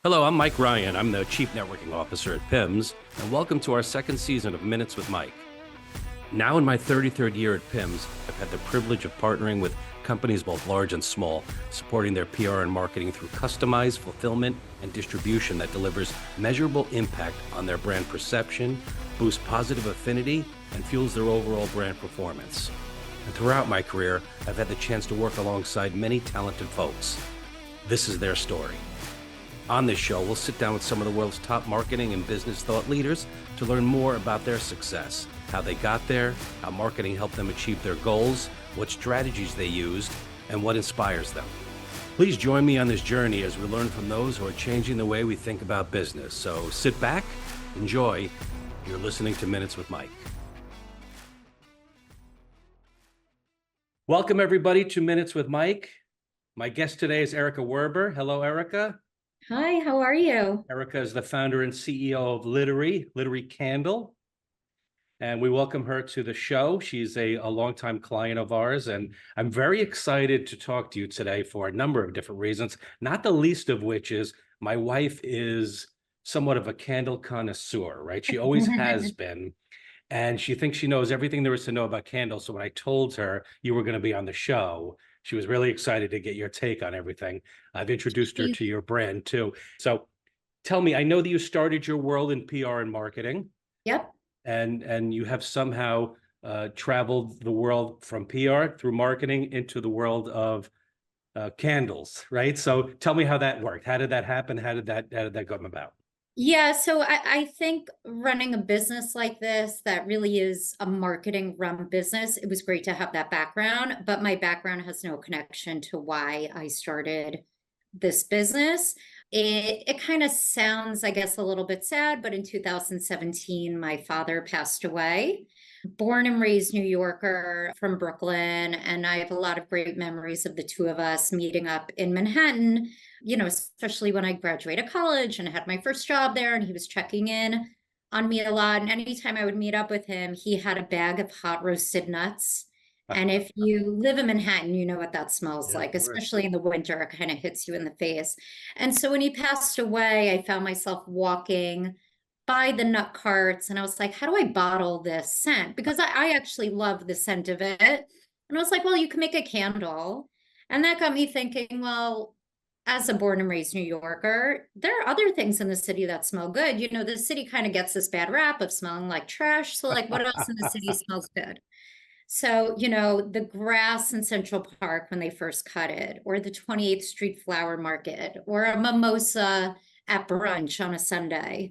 Hello, I'm Mike Ryan. I'm the Chief Networking Officer at PIMS, and welcome to our second season of Minutes with Mike. Now in my 33rd year at PIMS, I've had the privilege of partnering with companies both large and small, supporting their PR and marketing through customized fulfillment and distribution that delivers measurable impact on their brand perception, boosts positive affinity, and fuels their overall brand performance. And throughout my career, I've had the chance to work alongside many talented folks. This is their story. On this show, we'll sit down with some of the world's top marketing and business thought leaders to learn more about their success, how they got there, how marketing helped them achieve their goals, what strategies they used, and what inspires them. Please join me on this journey as we learn from those who are changing the way we think about business. So sit back, enjoy. You're listening to Minutes with Mike. Welcome, everybody, to Minutes with Mike. My guest today is Erica Werber. Hello, Erica. Hi, how are you? Erica is the founder and CEO of Literie Candle, and we welcome her to the show. She's a longtime client of ours, and I'm very excited to talk to you today for a number of different reasons, not the least of which is my wife is somewhat of a candle connoisseur, right? She always has been, and she thinks she knows everything there is to know about candles. So when I told her you were going to be on the show, she was really excited to get your take on everything. I've introduced her to your brand too. So tell me, I know that you started your world in PR and marketing. Yep. And you have somehow traveled the world from PR through marketing into the world of candles, right? So tell me how that worked. How did that happen? How did that come about? Yeah, so I think running a business like this, that really is a marketing run business, it was great to have that background, but my background has no connection to why I started this business. It kind of sounds, I guess, a little bit sad, but in 2017, my father passed away. Born and raised New Yorker from Brooklyn, and I have a lot of great memories of the two of us meeting up in Manhattan, especially when I graduated college and had my first job there, and he was checking in on me a lot. And anytime I would meet up with him, he had a bag of hot roasted nuts. And if you live in Manhattan, you know what that smells like, especially in the winter, it kind of hits you in the face. And so when he passed away, I found myself walking by the nut carts and I was like, how do I bottle this scent? Because I actually love the scent of it. And I was like, well, you can make a candle. And that got me thinking, well, as a born and raised New Yorker, there are other things in the city that smell good. The city kind of gets this bad rap of smelling like trash. So like, what else in the city smells good? So, the grass in Central Park when they first cut it, or the 28th Street Flower Market, or a mimosa at brunch on a Sunday.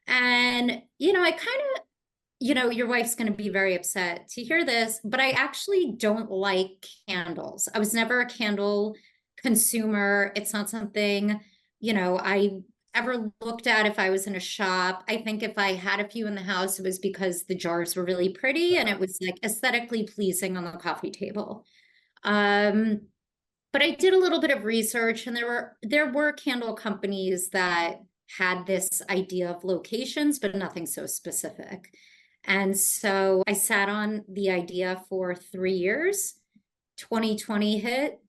And, I kind of, your wife's going to be very upset to hear this, but I actually don't like candles. I was never a candle consumer. It's not something, I ever looked at if I was in a shop. I think if I had a few in the house, it was because the jars were really pretty and it was like aesthetically pleasing on the coffee table. But I did a little bit of research, and there were candle companies that had this idea of locations, but nothing so specific. And so I sat on the idea for 3 years. 2020 hit.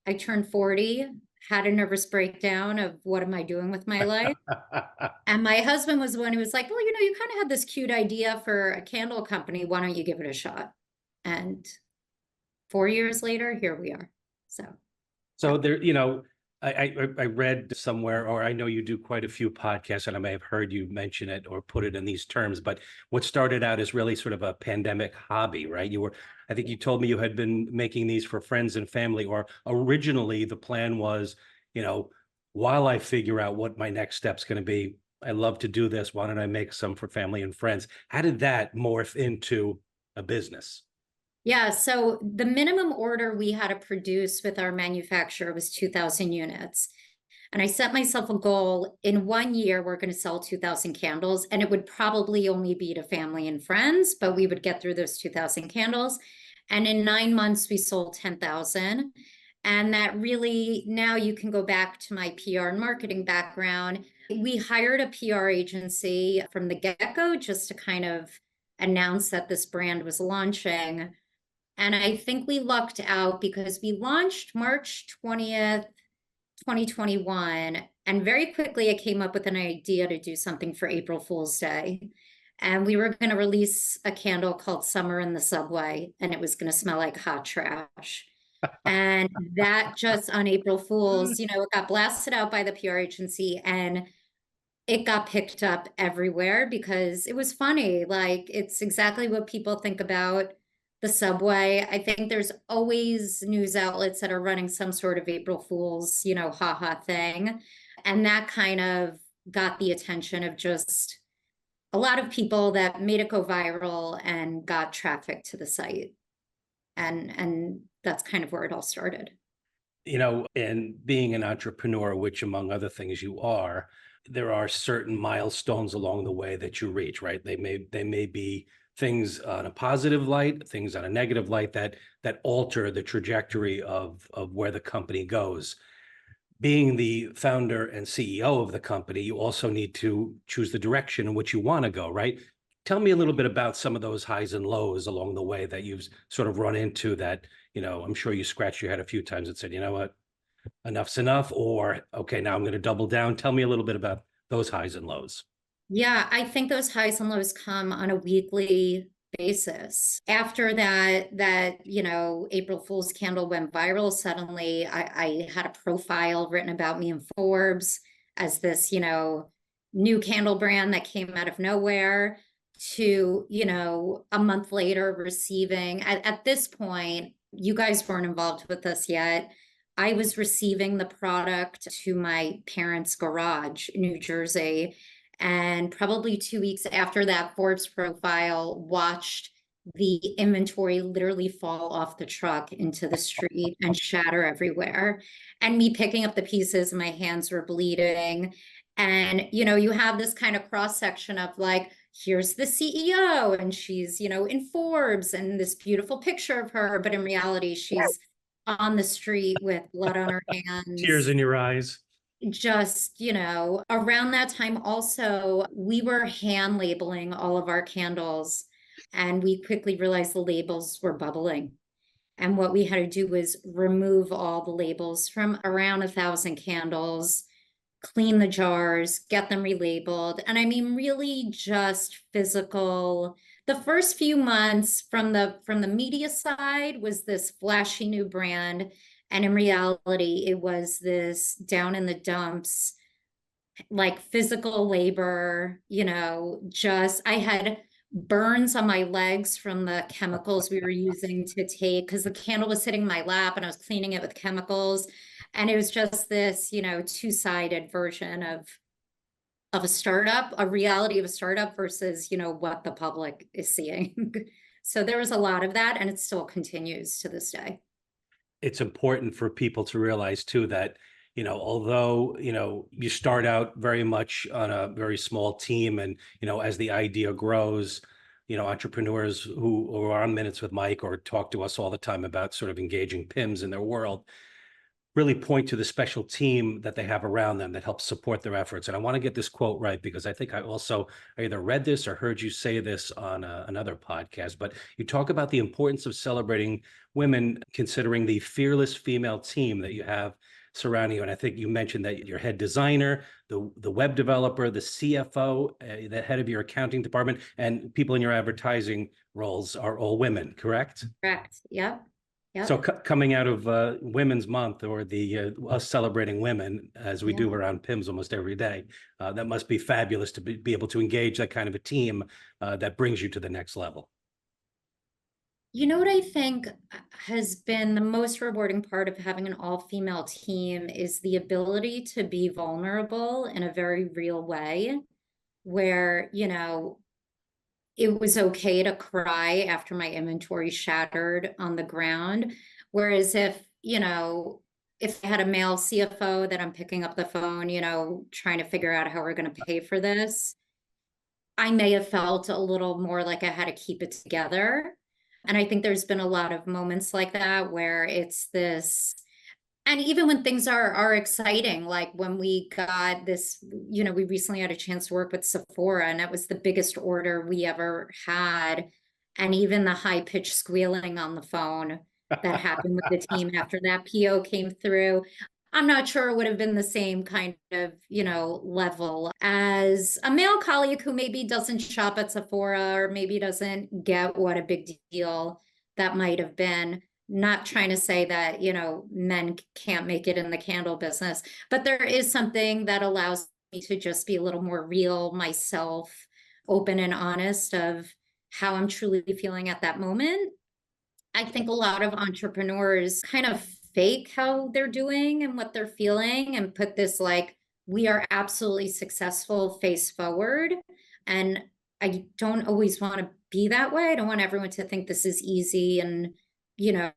I turned 40, had a nervous breakdown of what am I doing with my life? And my husband was the one who was like, well, you kind of had this cute idea for a candle company. Why don't you give it a shot? And 4 years later, here we are. So there, I read somewhere, or I know you do quite a few podcasts, and I may have heard you mention it or put it in these terms, but what started out as really sort of a pandemic hobby, right? I think you told me you had been making these for friends and family, or originally the plan was, while I figure out what my next step's going to be, I love to do this. Why don't I make some for family and friends? How did that morph into a business? Yeah, so the minimum order we had to produce with our manufacturer was 2,000 units. And I set myself a goal, in 1 year, we're going to sell 2,000 candles, and it would probably only be to family and friends, but we would get through those 2,000 candles. And in 9 months, we sold 10,000. And that really, now you can go back to my PR and marketing background. We hired a PR agency from the get-go just to kind of announce that this brand was launching. And I think we lucked out because we launched March 20th, 2021. And very quickly, I came up with an idea to do something for April Fool's Day. And we were going to release a candle called Summer in the Subway, and it was going to smell like hot trash. And that just on April Fool's, it got blasted out by the PR agency and it got picked up everywhere because it was funny. Like, it's exactly what people think about the subway. I think there's always news outlets that are running some sort of April Fool's, haha thing. And that kind of got the attention of just a lot of people that made it go viral and got traffic to the site. And that's kind of where it all started. And being an entrepreneur, which among other things you are, there are certain milestones along the way that you reach, right? They may be things on a positive light, things on a negative light that alter the trajectory of where the company goes. Being the founder and CEO of the company, you also need to choose the direction in which you want to go, right? Tell me a little bit about some of those highs and lows along the way that you've sort of run into that, I'm sure you scratched your head a few times and said, you know what, enough's enough, or, okay, now I'm going to double down. Tell me a little bit about those highs and lows. Yeah, I think those highs and lows come on a weekly basis. After that, April Fool's candle went viral, suddenly I had a profile written about me in Forbes as this, new candle brand that came out of nowhere to, a month later receiving, at this point, you guys weren't involved with us yet. I was receiving the product to my parents' garage in New Jersey. And probably 2 weeks after that, Forbes profile watched the inventory literally fall off the truck into the street and shatter everywhere. And me picking up the pieces, my hands were bleeding. And, you have this kind of cross section of like, here's the CEO, and she's, in Forbes, and this beautiful picture of her. But in reality, she's on the street with blood on her Tears hands. in your eyes. Just, around that time also, we were hand labeling all of our candles, and we quickly realized the labels were bubbling. And what we had to do was remove all the labels from around 1,000 candles, clean the jars, get them relabeled. And I mean, really just physical. The first few months from the media side was this flashy new brand. And in reality, it was this down in the dumps, like physical labor, I had burns on my legs from the chemicals we were using to take, because the candle was sitting in my lap and I was cleaning it with chemicals. And it was just this, two-sided version of a startup, a reality of a startup versus, what the public is seeing. So there was a lot of that, and it still continues to this day. It's important for people to realize too that, although, you start out very much on a very small team and, as the idea grows, entrepreneurs who are on Minutes with Mike or talk to us all the time about sort of engaging PIMS in their world, really point to the special team that they have around them that helps support their efforts. And I want to get this quote right, because I think I either read this or heard you say this on another podcast, but you talk about the importance of celebrating women, considering the fearless female team that you have surrounding you. And I think you mentioned that your head designer, the web developer, the CFO, the head of your accounting department, and people in your advertising roles are all women, correct? Correct. Yep. Yep. So coming out of Women's Month, or the us celebrating women as we do around PIMS almost every day, that must be fabulous to be able to engage that kind of a team that brings you to the next level. You know what I think has been the most rewarding part of having an all-female team is the ability to be vulnerable in a very real way, where, it was okay to cry after my inventory shattered on the ground. Whereas if I had a male CFO that I'm picking up the phone, trying to figure out how we're going to pay for this, I may have felt a little more like I had to keep it together. And I think there's been a lot of moments like that where it's this, and even when things are exciting, like when we got this, we recently had a chance to work with Sephora, and it was the biggest order we ever had. And even the high-pitched squealing on the phone that happened with the team after that PO came through, I'm not sure it would have been the same kind of, level as a male colleague who maybe doesn't shop at Sephora or maybe doesn't get what a big deal that might have been. Not trying to say that, men can't make it in the candle business, but there is something that allows me to just be a little more real myself, open and honest of how I'm truly feeling at that moment. I think a lot of entrepreneurs kind of fake how they're doing and what they're feeling and put this like, we are absolutely successful face forward. And I don't always want to be that way. I don't want everyone to think this is easy and, there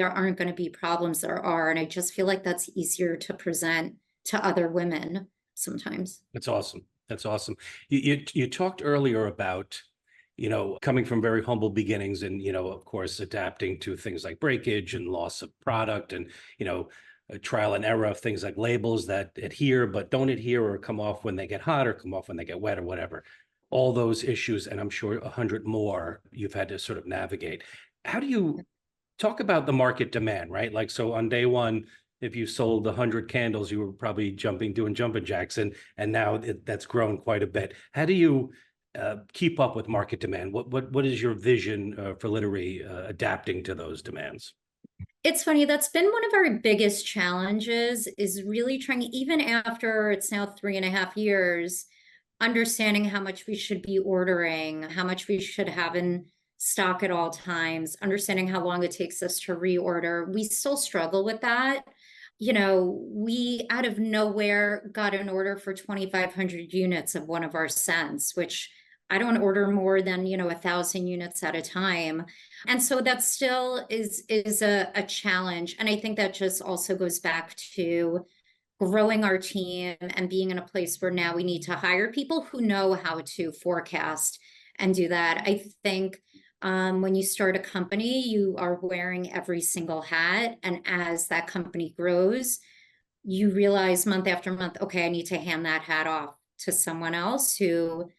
aren't going to be problems. There are. And I just feel like that's easier to present to other women sometimes. That's awesome. That's awesome. You talked earlier about, coming from very humble beginnings and, of course, adapting to things like breakage and loss of product and, a trial and error of things like labels that adhere but don't adhere or come off when they get hot or come off when they get wet or whatever. All those issues, and I'm sure 100 more you've had to sort of navigate. How do you talk about the market demand, right? Like, so on day one, if you sold 100 candles, you were probably doing jumping jacks, and now that's grown quite a bit. How do you keep up with market demand? What is your vision for Literie adapting to those demands? It's funny, that's been one of our biggest challenges is really trying, even after it's now 3.5 years, understanding how much we should be ordering, how much we should have in stock at all times, understanding how long it takes us to reorder. We still struggle with that. We out of nowhere got an order for 2,500 units of one of our scents, which I don't order more than, 1,000 units at a time. And so that still is a challenge. And I think that just also goes back to growing our team and being in a place where now we need to hire people who know how to forecast and do that. I think when you start a company, you are wearing every single hat. And as that company grows, you realize month after month, okay, I need to hand that hat off to someone else who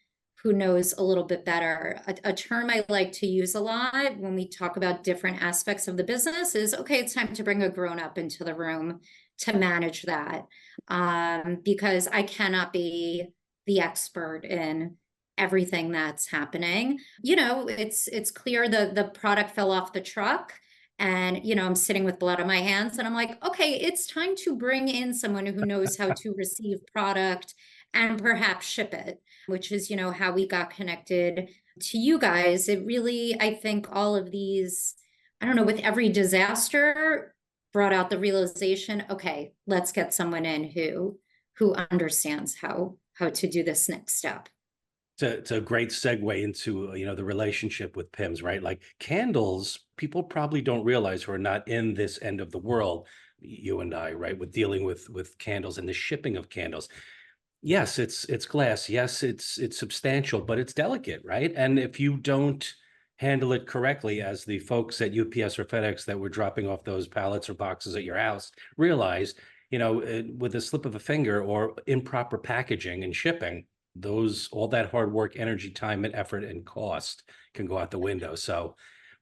knows a little bit better. A term I like to use a lot when we talk about different aspects of the business is, okay, it's time to bring a grown-up into the room to manage that. Because I cannot be the expert in everything that's happening. It's clear the product fell off the truck and, I'm sitting with blood on my hands and I'm like, okay, it's time to bring in someone who knows how to receive product and perhaps ship it, which is, how we got connected to you guys. It really, I think all of these, I don't know, with every disaster brought out the realization, okay, let's get someone in who understands how to do this next step. It's a great segue into, the relationship with PIMS, right? Like candles, people probably don't realize who are not in this end of the world, you and I, right? With dealing with candles and the shipping of candles. Yes, it's glass. Yes, it's substantial, but it's delicate, right? And if you don't handle it correctly, as the folks at UPS or FedEx that were dropping off those pallets or boxes at your house realized, with a slip of a finger or improper packaging and shipping, all that hard work, energy, time, and effort and cost can go out the window. So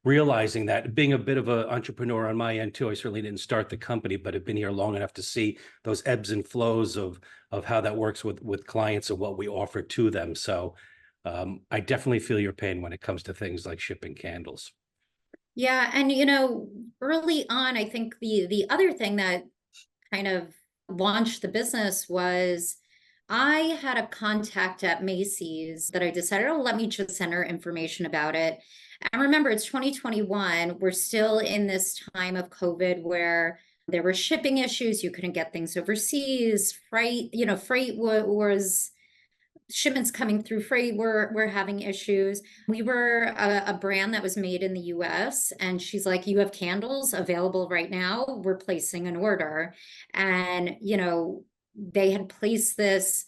realizing that, being a bit of an entrepreneur on my end too, I certainly didn't start the company, but have been here long enough to see those ebbs and flows of how that works with clients and what we offer to them. So I definitely feel your pain when it comes to things like shipping candles. Yeah, and early on, I think the other thing that kind of launched the business was I had a contact at Macy's that I decided, oh, let me just send her information about it. And remember, it's 2021. We're still in this time of COVID where there were shipping issues. You couldn't get things overseas. Freight was shipments coming through freight were having issues. We were a brand that was made in the US, and she's like, you have candles available right now. We're placing an order. And, they had placed this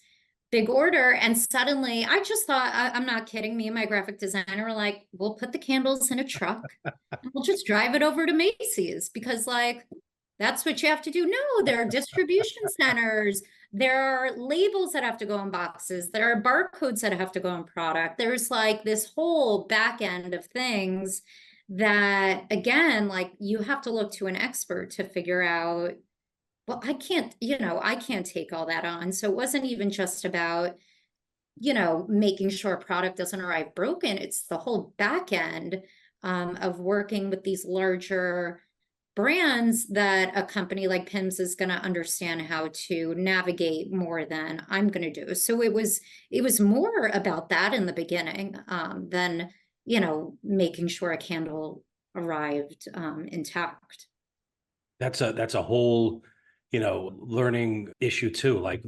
big order. And suddenly I just thought, I'm not kidding. Me and my graphic designer were like, we'll put the candles in a truck and we'll just drive it over to Macy's because that's what you have to do. No, there are distribution centers. There are labels that have to go in boxes. There are barcodes that have to go in product. There's this whole back end of things that, again, you have to look to an expert to figure out well, I can't take all that on. So it wasn't even just about, making sure a product doesn't arrive broken. It's the whole back end of working with these larger brands that a company like PIMS is going to understand how to navigate more than I'm going to do. So it was more about that in the beginning than, making sure a candle arrived intact. That's a whole, learning issue too, like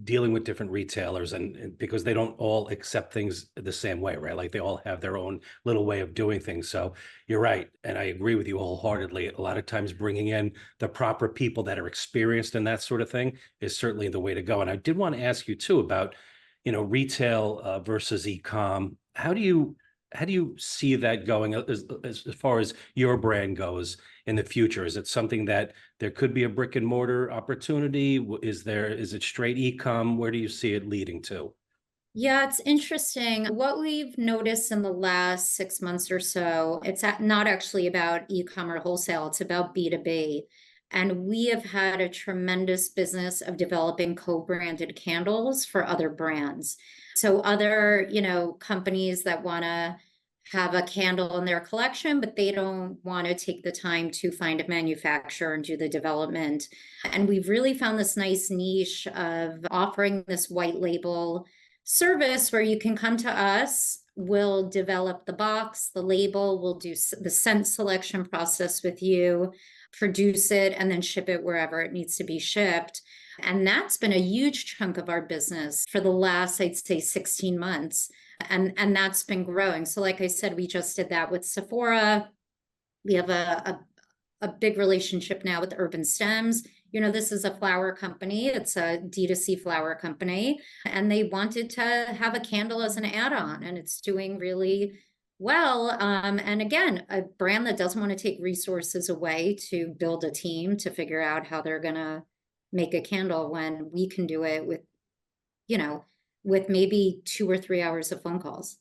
dealing with different retailers and because they don't all accept things the same way, right? Like they all have their own little way of doing things. So you're right. And I agree with you wholeheartedly. A lot of times bringing in the proper people that are experienced in that sort of thing is certainly the way to go. And I did want to ask you too about, retail versus e-com. How do you see that going as far as your brand goes in the future? Is it something that there could be a brick and mortar opportunity? Is it straight e-com? Where do you see it leading to? Yeah, it's interesting. What we've noticed in the last 6 months or so, not actually about e-com or wholesale, it's about B2B. And we have had a tremendous business of developing co-branded candles for other brands. So other, companies that want to have a candle in their collection, but they don't want to take the time to find a manufacturer and do the development. And we've really found this nice niche of offering this white label service where you can come to us. We'll develop the box, the label, we'll do the scent selection process with you, produce it, and then ship it wherever it needs to be shipped. And that's been a huge chunk of our business for the last, I'd say, 16 months. And that's been growing. So like I said, we just did that with Sephora. We have a big relationship now with Urban Stems. This is a flower company. It's a D2C flower company, and they wanted to have a candle as an add-on, and it's doing really well. And again, a brand that doesn't want to take resources away to build a team to figure out how they're going to make a candle when we can do it with maybe 2 or 3 hours of phone calls.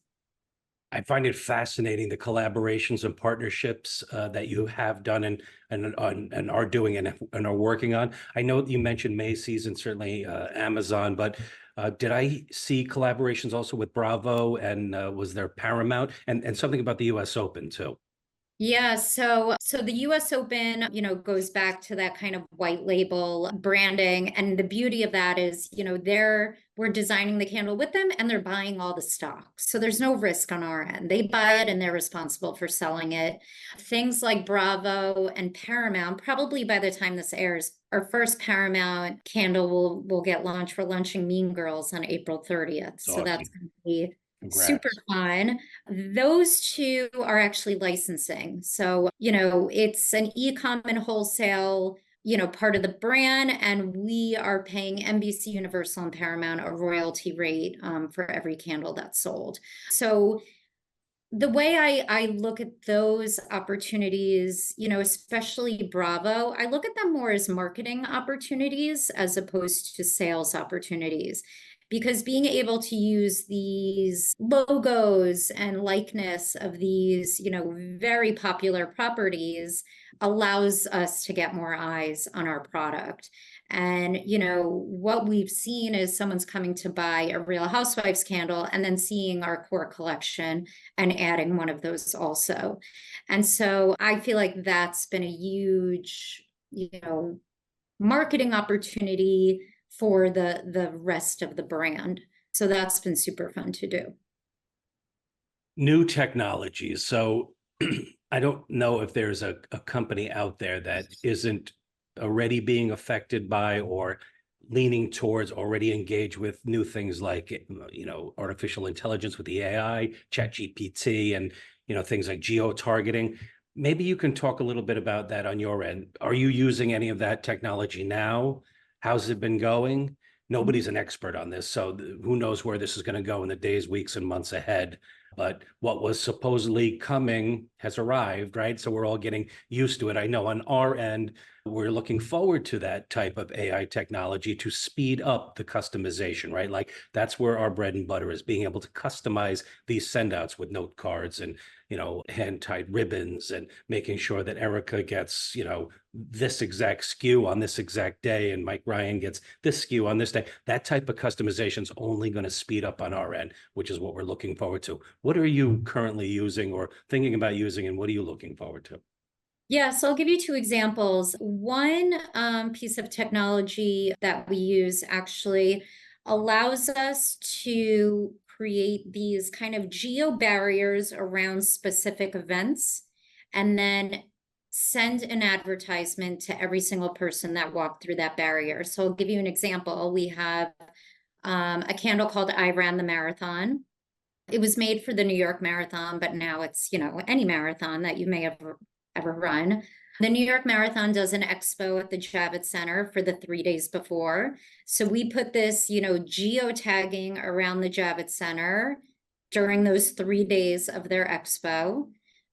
I find it fascinating the collaborations and partnerships that you have done and are doing and are working on. I know you mentioned Macy's and certainly Amazon, but did I see collaborations also with Bravo and was there Paramount and something about the U.S. Open too? Yeah, so the US Open, goes back to that kind of white label branding. And the beauty of that is, we're designing the candle with them and they're buying all the stock. So there's no risk on our end. They buy it and they're responsible for selling it. Things like Bravo and Paramount, probably by the time this airs, our first Paramount candle will get launched. We're launching Mean Girls on April 30th. It's So that's awesome. going to be super Congrats. fun. Those two are actually licensing. So, it's an e-com and wholesale, part of the brand. And we are paying NBC Universal and Paramount a royalty rate for every candle that's sold. So the way I look at those opportunities, especially Bravo, I look at them more as marketing opportunities as opposed to sales opportunities. Because being able to use these logos and likeness of these, very popular properties allows us to get more eyes on our product. And, what we've seen is someone's coming to buy a Real Housewives candle and then seeing our core collection and adding one of those also. And so I feel like that's been a huge, marketing opportunity for the rest of the brand. So that's been super fun to do. New technologies. So I don't know if there's a company out there that isn't already being affected by or leaning towards already engaged with new things like, artificial intelligence with the AI, ChatGPT, and, things like geo-targeting. Maybe you can talk a little bit about that on your end. Are you using any of that technology now? How's it been going? Nobody's an expert on this, so who knows where this is going to go in the days, weeks, and months ahead. But what was supposedly coming has arrived, right? So we're all getting used to it. I know on our end, We're looking forward to that type of AI technology to speed up the customization, right? Like that's where our bread and butter is, being able to customize these sendouts with note cards and, hand-tied ribbons, and making sure that Erica gets, this exact SKU on this exact day, and Mike Ryan gets this SKU on this day. That type of customization is only going to speed up on our end, which is what we're looking forward to. What are you currently using or thinking about using, and what are you looking forward to? Yeah, so I'll give you two examples. One piece of technology that we use actually allows us to create these kind of geo barriers around specific events and then send an advertisement to every single person that walked through that barrier. So I'll give you an example. We have a candle called I Ran the Marathon. It was made for the New York Marathon, but now it's, any marathon that you may have ever run. The New York Marathon does an expo at the Javits Center for the 3 days before. So we put this, geotagging around the Javits Center during those 3 days of their expo.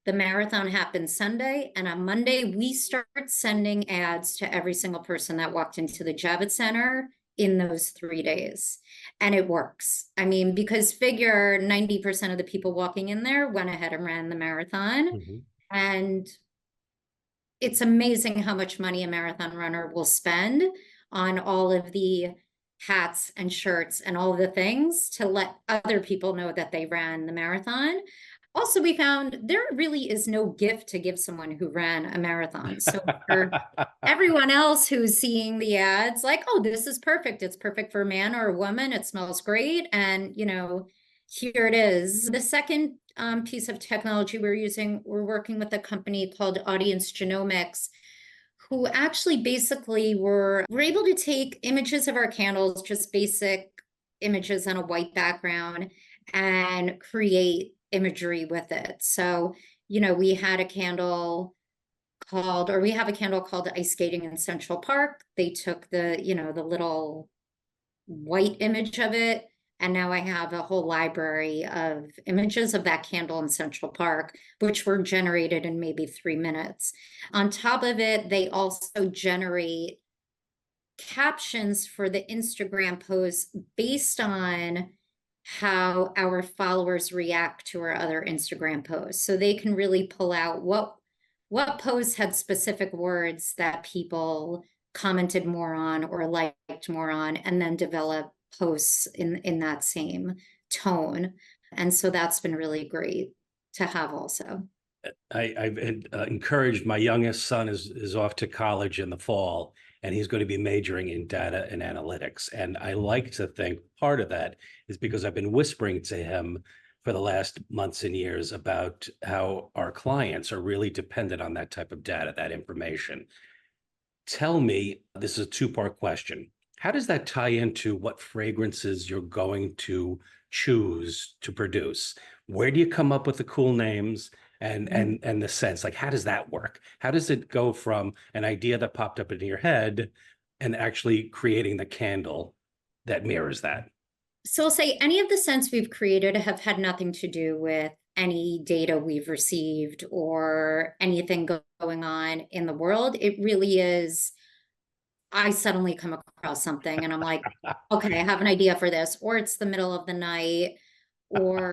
The marathon happens Sunday, and on Monday, we start sending ads to every single person that walked into the Javits Center in those 3 days. And it works. I mean, because figure 90% of the people walking in there went ahead and ran the marathon. Mm-hmm. And it's amazing how much money a marathon runner will spend on all of the hats and shirts and all of the things to let other people know that they ran the marathon. Also, we found there really is no gift to give someone who ran a marathon. So for everyone else who's seeing the ads, like, oh, this is perfect. It's perfect for a man or a woman. It smells great. And, here it is. The second piece of technology we're working with a company called Audience Genomics, who actually basically were able to take images of our candles, just basic images on a white background, and create imagery with it. So, we had a candle we have a candle called Ice Skating in Central Park. They took the little white image of it, and now I have a whole library of images of that candle in Central Park, which were generated in maybe 3 minutes. On top of it, they also generate captions for the Instagram posts based on how our followers react to our other Instagram posts. So they can really pull out what posts had specific words that people commented more on or liked more on, and then develop posts in that same tone. And so that's been really great to have also. I've encouraged my youngest son is off to college in the fall, and he's going to be majoring in data and analytics. And I like to think part of that is because I've been whispering to him for the last months and years about how our clients are really dependent on that type of data, that information. Tell me, this is a two-part question. How does that tie into what fragrances you're going to choose to produce? Where do you come up with the cool names and the scents? Like, how does that work? How does it go from an idea that popped up into your head and actually creating the candle that mirrors that? So I'll say any of the scents we've created have had nothing to do with any data we've received or anything going on in the world. It really is, I suddenly come across something and I'm like, okay, I have an idea for this, or it's the middle of the night, or,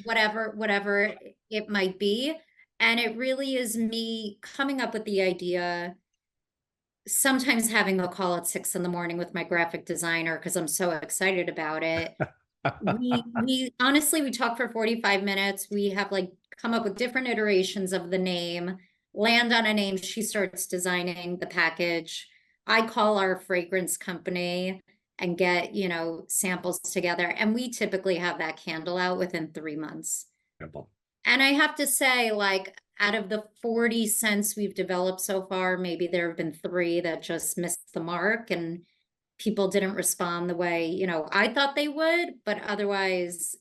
whatever it might be. And it really is me coming up with the idea, sometimes having a call at 6 a.m. with my graphic designer because I'm so excited about it. We honestly, we talk for 45 minutes. We have come up with different iterations of the name, land on a name. She starts designing the package. I call our fragrance company and get, samples together. And we typically have that candle out within 3 months. Incredible. And I have to say, out of the 40 scents we've developed so far, maybe there have been 3 that just missed the mark and people didn't respond the way, I thought they would, but otherwise,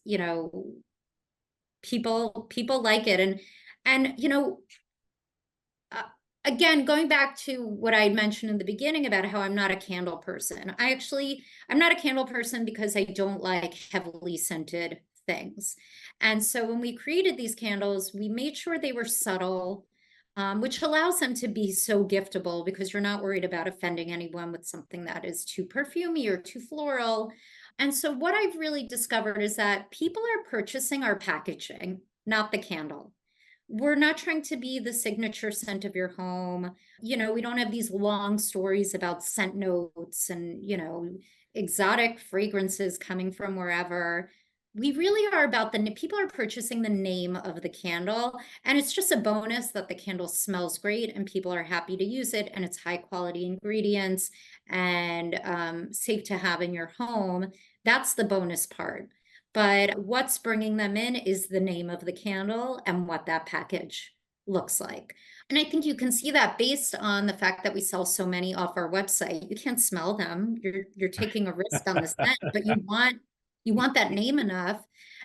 people like it. And again, going back to what I mentioned in the beginning about how I'm not a candle person. I'm not a candle person because I don't like heavily scented things. And so when we created these candles, we made sure they were subtle. which allows them to be so giftable because you're not worried about offending anyone with something that is too perfumey or too floral. And so what I've really discovered is that people are purchasing our packaging, not the candle. We're not trying to be the signature scent of your home. You know, we don't have these long stories about scent notes and, you know, exotic fragrances coming from wherever. We really are about people are purchasing the name of the candle, and it's just a bonus that the candle smells great and people are happy to use it, and it's high quality ingredients and safe to have in your home. That's the bonus part. But what's bringing them in is the name of the candle and what that package looks like. And I think you can see that based on the fact that we sell so many off our website. You can't smell them. You're taking a risk on the scent, but you want that name enough.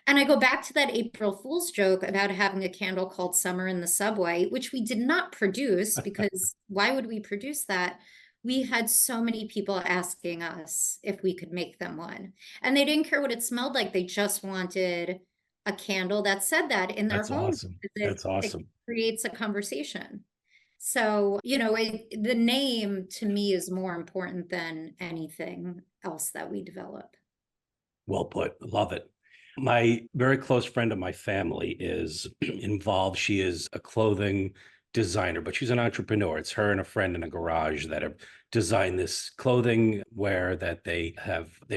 And I go back to that April Fool's joke about having a candle called Summer in the Subway, which we did not produce because why would we produce that? We had so many people asking us if we could make them one. And they didn't care what it smelled like. They just wanted a candle that said that in their That's home. awesome. It, That's it awesome. creates a conversation. So, you know, the name to me is more important than anything else that we develop. Well put. Love it. My very close friend of my family is involved. She is a clothing designer, but she's an entrepreneur. It's her and a friend in a garage that have designed this clothing wear that they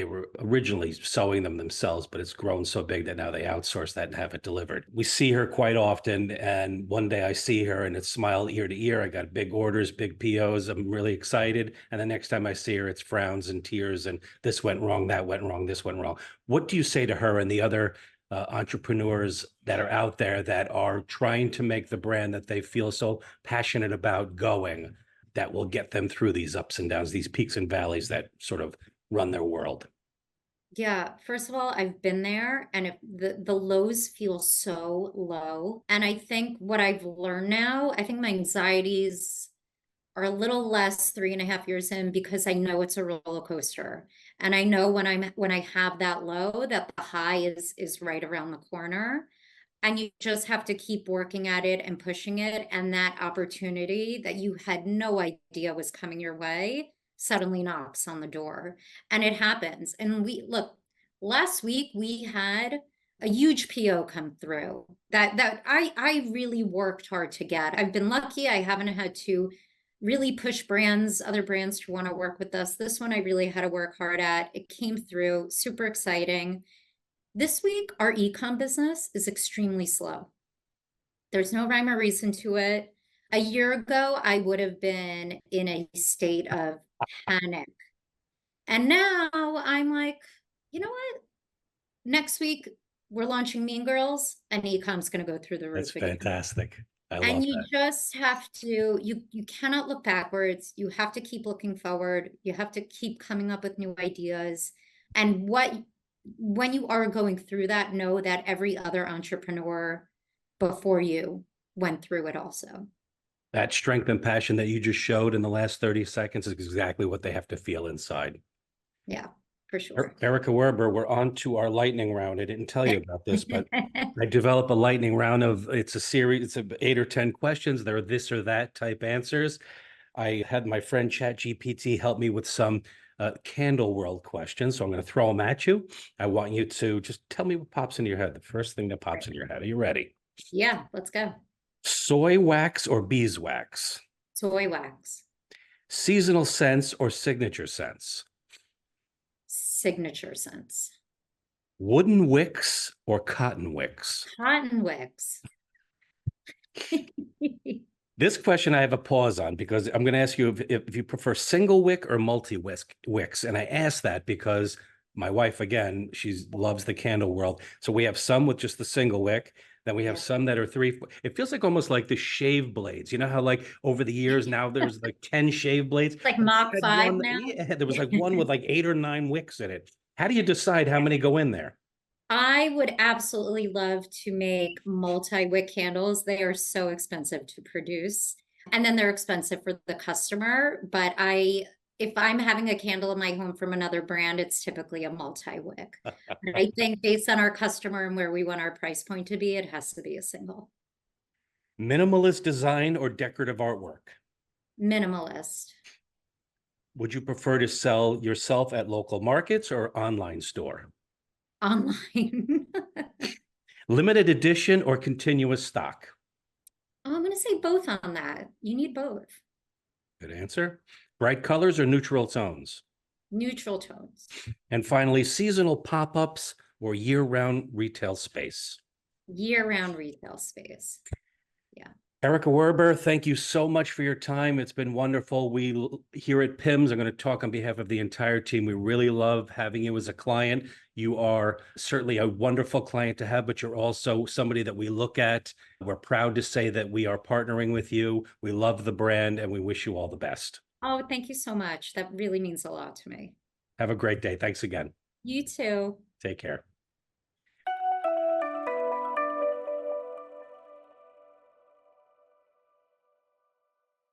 were originally sewing them themselves, but it's grown so big that now they outsource that and have it delivered. We see her quite often, and one day I see her and it's smile ear to ear. I got big orders, big POs. I'm really excited. And the next time I see her, it's frowns and tears and this went wrong, that went wrong, this went wrong. What do you say to her and the other entrepreneurs that are out there that are trying to make the brand that they feel so passionate about going, that will get them through these ups and downs, these peaks and valleys that sort of run their world? Yeah, first of all, I've been there, and if the lows feel so low. And I think what I've learned now, I think my anxieties are a little less 3.5 years in because I know it's a roller coaster. And I know when I have that low, that the high is right around the corner. And you just have to keep working at it and pushing it. And that opportunity that you had no idea was coming your way suddenly knocks on the door. And it happens. And last week we had a huge PO come through that I really worked hard to get. I've been lucky. I haven't had to really push other brands to want to work with us. This one I really had to work hard at. It came through, super exciting. This week, our ecom business is extremely slow. There's no rhyme or reason to it. A year ago, I would have been in a state of panic. And now I'm like, you know what? Next week, we're launching Mean Girls, and ecom's going to go through the That's roof again. fantastic. I And love you that. just have to, you cannot look backwards. You have to keep looking forward. You have to keep coming up with new ideas. And when you are going through that, know that every other entrepreneur before you went through it also. That strength and passion that you just showed in the last 30 seconds is exactly what they have to feel inside. Yeah, for sure. Erica Werber, we're on to our lightning round. I didn't tell you about this, but I develop a lightning round it's a series, it's 8 or 10 questions. They're this or that type answers. I had my friend ChatGPT help me with some candle world questions. So I'm going to throw them at you. I want you to just tell me what pops into your head. The first thing that pops in your head. Are you ready? Yeah, let's go. Soy wax or beeswax? Soy wax. Seasonal scents or signature scents? Signature scents. Wooden wicks or cotton wicks? Cotton wicks. This question I have a pause on because I'm going to ask you if you prefer single wick or multi wicks. And I ask that because my wife, again, she loves the candle world. So we have some with just the single wick. Then we have Yeah. some that are three. It feels like almost like the shave blades. You know how like over the years now there's like 10 shave blades. Like And we Mach had 5 one, now. yeah, there was like one with like 8 or 9 wicks in it. How do you decide how many go in there? I would absolutely love to make multi-wick candles. They are so expensive to produce. And then they're expensive for the customer. But if I'm having a candle in my home from another brand, it's typically a multi-wick. And I think based on our customer and where we want our price point to be, it has to be a single. Minimalist design or decorative artwork? Minimalist. Would you prefer to sell yourself at local markets or online store? Online. Limited edition or continuous stock? I'm going to say both on that. You need both. Good answer. Bright colors or neutral tones? Neutral tones. And finally, seasonal pop-ups or year-round retail space? Year-round retail space. Yeah. Erica Werber, thank you so much for your time. It's been wonderful. We here at PIMS, I'm going to talk on behalf of the entire team. We really love having you as a client. You are certainly a wonderful client to have, but you're also somebody that we look at. We're proud to say that we are partnering with you. We love the brand and we wish you all the best. Oh, thank you so much. That really means a lot to me. Have a great day. Thanks again. You too. Take care.